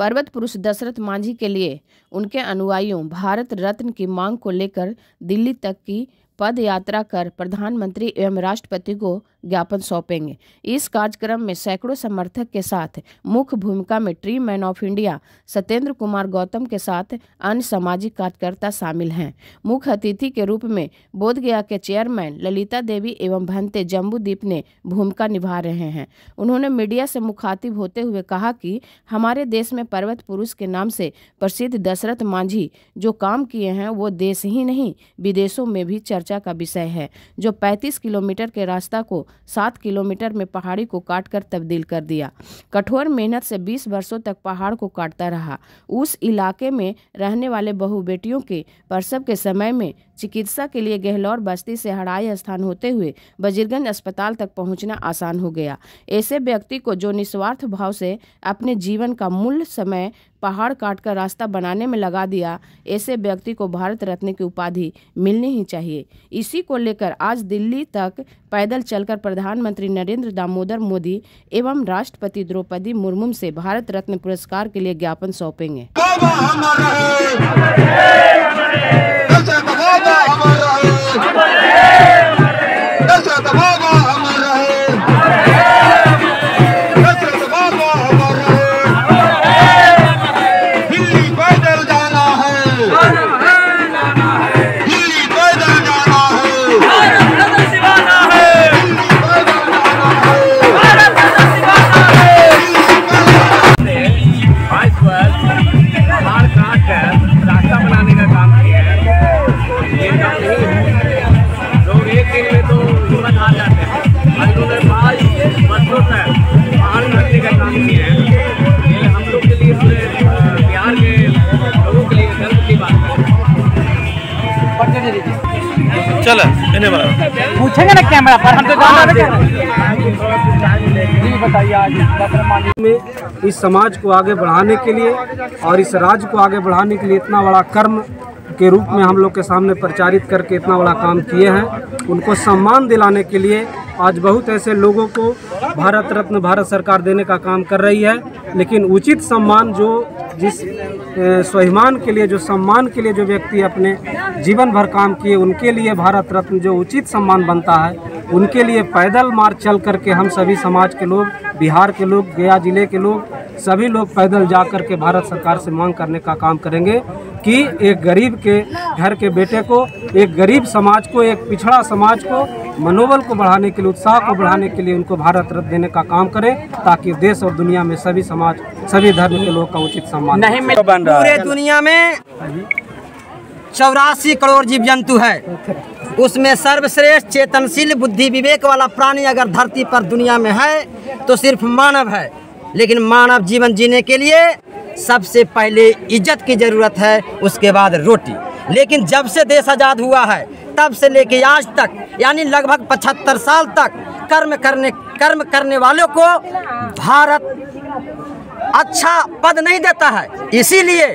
पर्वत पुरुष दशरथ मांझी के लिए उनके अनुयायियों भारत रत्न की मांग को लेकर दिल्ली तक की पद यात्रा कर प्रधानमंत्री एवं राष्ट्रपति को ज्ञापन सौंपेंगे। इस कार्यक्रम में सैकड़ों समर्थक के साथ मुख्य भूमिका में tree man of India Satyendra Kumar Gautam के साथ अन्य सामाजिक कार्यकर्ता शामिल हैं। मुख्य अतिथि के रूप में बोधगया के चेयरमैन ललिता देवी एवं भंते जम्बूदीप ने भूमिका निभा रहे हैं। उन्होंने मीडिया से मुखातिब होते हुए कहा कि हमारे देश में पर्वत पुरुष के नाम से प्रसिद्ध दशरथ मांझी जो काम किए हैं वो देश ही नहीं विदेशों में भी चर्चा का विषय है। जो 35 किलोमीटर के रास्ता को 7 किलोमीटर में पहाड़ी को काटकर तब्दील कर दिया। कठोर मेहनत से 20 वर्षों तक पहाड़ को काटता रहा। उस इलाके में रहने वाले बहु बेटियों के प्रसव के समय में चिकित्सा के लिए गहलौर बस्ती से हड़ाई स्थान होते हुए बजीरगंज अस्पताल तक पहुंचना आसान हो गया। ऐसे व्यक्ति को जो निस्वार्थ भाव से अपने जीवन का मूल्य समय पहाड़ काटकर रास्ता बनाने में लगा दिया, ऐसे व्यक्ति को भारत रत्न की उपाधि मिलनी ही चाहिए। इसी को लेकर आज दिल्ली तक पैदल चलकर प्रधानमंत्री नरेंद्र दामोदर मोदी एवं राष्ट्रपति द्रौपदी मुर्मू से भारत रत्न पुरस्कार के लिए ज्ञापन सौंपेंगे। चलो पूछेंगे ना कैमरा पर, हम तो बताइए आज में इस समाज को आगे बढ़ाने के लिए और इस राज्य को आगे बढ़ाने के लिए इतना बड़ा कर्म के रूप में हम लोग के सामने प्रचारित करके इतना बड़ा काम किए हैं। उनको सम्मान दिलाने के लिए आज बहुत ऐसे लोगों को भारत रत्न भारत सरकार देने का काम कर रही है, लेकिन उचित सम्मान जो जिस स्वाभिमान के लिए जो सम्मान के लिए जो व्यक्ति अपने जीवन भर काम किए उनके लिए भारत रत्न जो उचित सम्मान बनता है, उनके लिए पैदल मार्च चल करके हम सभी समाज के लोग, बिहार के लोग, गया जिले के लोग, सभी लोग पैदल जा कर के भारत सरकार से मांग करने का काम करेंगे कि एक गरीब के घर के बेटे को, एक गरीब समाज को, एक पिछड़ा समाज को मनोबल को बढ़ाने के लिए, उत्साह को बढ़ाने के लिए उनको भारत रत्न देने का काम करें, ताकि देश और दुनिया में सभी समाज, सभी धर्म के लोग का उचित सम्मान नहीं मिल बन रहा है। पूरे दुनिया में 84 करोड़ जीव जंतु है, उसमें सर्वश्रेष्ठ चेतनशील बुद्धि विवेक वाला प्राणी अगर धरती पर दुनिया में है तो सिर्फ मानव है। लेकिन मानव जीवन जीने के लिए सबसे पहले इज्जत की जरूरत है, उसके बाद रोटी। लेकिन जब से देश आज़ाद हुआ है तब से लेके आज तक, यानी लगभग 75 साल तक कर्म करने वालों को भारत अच्छा पद नहीं देता है। इसीलिए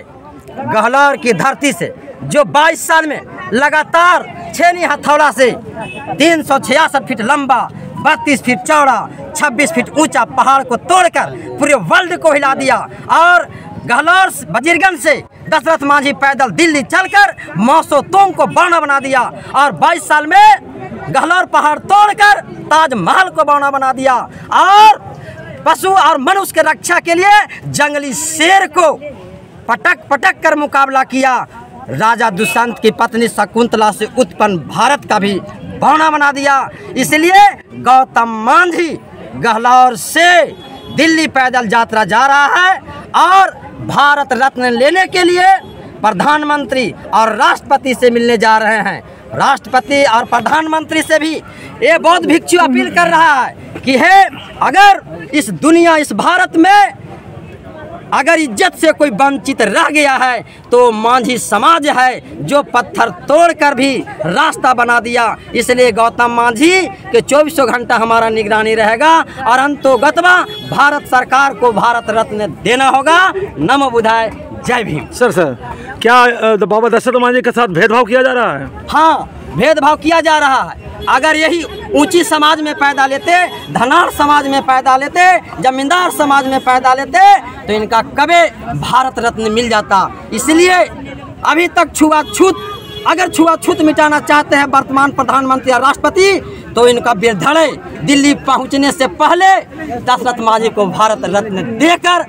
गहलौर की धरती से जो 22 साल में लगातार छेनी हथौड़ा से 366 फीट लंबा, 32 फीट चौड़ा, 26 फीट ऊंचा पहाड़ को तोड़कर पूरे वर्ल्ड को हिला दिया, और गहलौर बजीरगंज से दशरथ मांझी पैदल दिल्ली चलकर मौसो तोंग को बौना बना दिया, और 22 साल में गहलौर पहाड़ तोड़कर ताजमहल को बौना बना दिया, और पशु और मनुष्य के रक्षा के लिए जंगली शेर को पटक कर मुकाबला किया। राजा दुष्यंत की पत्नी शकुंतला से उत्पन्न भारत का भी बौना बना दिया। इसलिए गौतम मांझी गहलौर से दिल्ली पैदल यात्रा जा रहा है और भारत रत्न लेने के लिए प्रधानमंत्री और राष्ट्रपति से मिलने जा रहे हैं। राष्ट्रपति और प्रधानमंत्री से भी ये बौद्ध भिक्षु अपील कर रहा है कि है अगर इस दुनिया, इस भारत में अगर इज्जत से कोई वंचित रह गया है तो मांझी समाज है जो पत्थर तोड़कर भी रास्ता बना दिया। इसलिए गौतम मांझी के 24 घंटा हमारा निगरानी रहेगा, और अंतोगत्वा भारत सरकार को भारत रत्न देना होगा। नमो बुद्धाय, जय भीम। सर क्या बाबा दशरथ मांझी के साथ भेदभाव किया जा रहा है? हाँ, भेदभाव किया जा रहा है। अगर यही ऊंची समाज में पैदा लेते, धनाढ़ समाज में पैदा लेते, जमींदार समाज में पैदा लेते, तो इनका कभी भारत रत्न मिल जाता। इसलिए अभी तक अगर छुआछूत मिटाना चाहते हैं वर्तमान प्रधानमंत्री या राष्ट्रपति, तो इनका बिरधड़े दिल्ली पहुंचने से पहले दशरथ मांझी को भारत रत्न देकर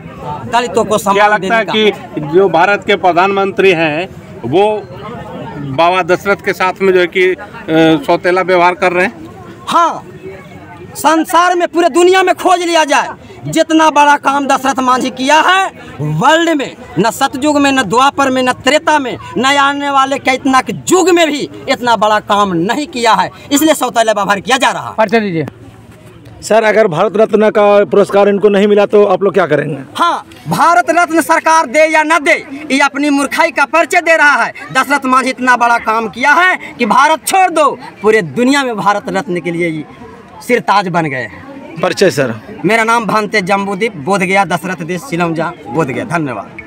दलितों को सम्मान देने का। क्या लगता है कि जो भारत के प्रधानमंत्री हैं वो बाबा दशरथ के साथ में जो है कि सौतेला व्यवहार कर रहे हैं? हाँ, संसार में पूरे दुनिया में खोज लिया जाए, जितना बड़ा काम दशरथ मांझी किया है वर्ल्ड में, न सतयुग में, न द्वापर में, न त्रेता में, न आने वाले कितना के युग में भी इतना बड़ा काम नहीं किया है। इसलिए सौतेला व्यवहार किया जा रहा है। सर, अगर भारत रत्न का पुरस्कार इनको नहीं मिला तो आप लोग क्या करेंगे? हाँ, भारत रत्न सरकार दे या न दे, ये अपनी मूर्खाई का परिचय दे रहा है। दशरथ मांझी इतना बड़ा काम किया है कि भारत छोड़ दो, पूरे दुनिया में भारत रत्न के लिए सिरताज बन गए। परिचय सर? मेरा नाम भानते जम्बूदीप, बोधगया, दशरथ देश, सिलौंजा, बोधगया। धन्यवाद।